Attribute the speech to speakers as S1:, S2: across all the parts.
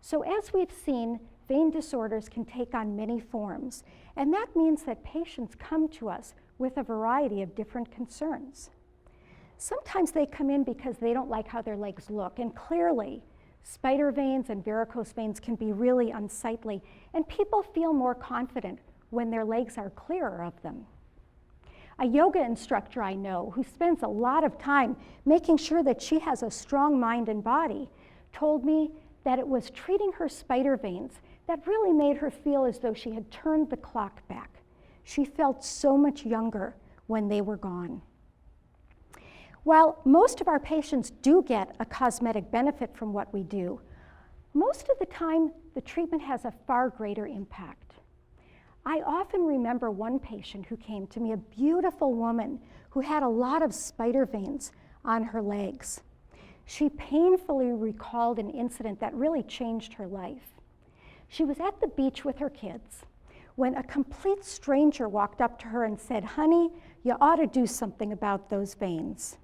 S1: So as we've seen, vein disorders can take on many forms, and that means that patients come to us with a variety of different concerns. Sometimes they come in because they don't like how their legs look, and clearly, spider veins and varicose veins can be really unsightly, and people feel more confident when their legs are clearer of them. A yoga instructor I know, who spends a lot of time making sure that she has a strong mind and body, told me that it was treating her spider veins that really made her feel as though she had turned the clock back. She felt so much younger when they were gone. While most of our patients do get a cosmetic benefit from what we do, most of the time the treatment has a far greater impact. I often remember one patient who came to me, a beautiful woman who had a lot of spider veins on her legs. She painfully recalled an incident that really changed her life. She was at the beach with her kids when a complete stranger walked up to her and said, "Honey, you ought to do something about those veins."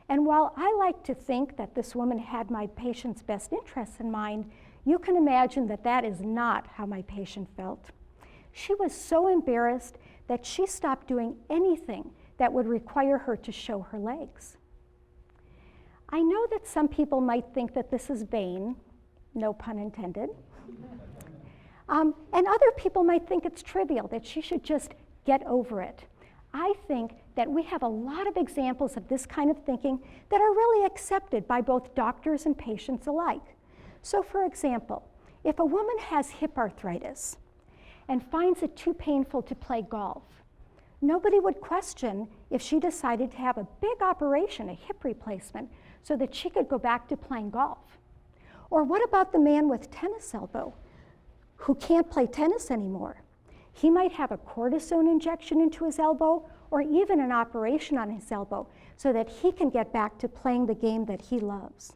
S1: And while I like to think that this woman had my patient's best interests in mind, you can imagine that that is not how my patient felt. She was so embarrassed that she stopped doing anything that would require her to show her legs. I know that some people might think that this is vain, no pun intended. And other people might think it's trivial, that she should just get over it. I think that we have a lot of examples of this kind of thinking that are really accepted by both doctors and patients alike. So for example, if a woman has hip arthritis and finds it too painful to play golf, nobody would question if she decided to have a big operation, a hip replacement, so that she could go back to playing golf. Or what about the man with tennis elbow who can't play tennis anymore? He might have a cortisone injection into his elbow or even an operation on his elbow so that he can get back to playing the game that he loves.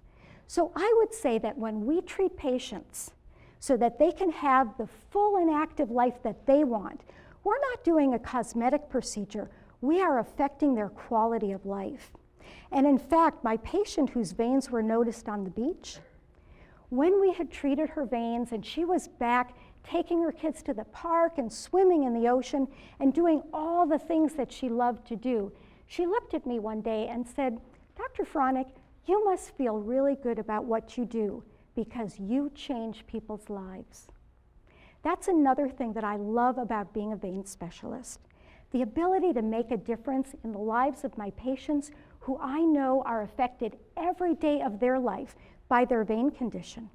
S1: So I would say that when we treat patients so that they can have the full and active life that they want, we're not doing a cosmetic procedure, we are affecting their quality of life. And in fact, my patient whose veins were noticed on the beach, when we had treated her veins and she was back taking her kids to the park and swimming in the ocean and doing all the things that she loved to do, she looked at me one day and said, "Dr. Froenig, you must feel really good about what you do because you change people's lives." That's another thing that I love about being a vein specialist, the ability to make a difference in the lives of my patients who I know are affected every day of their life by their vein condition.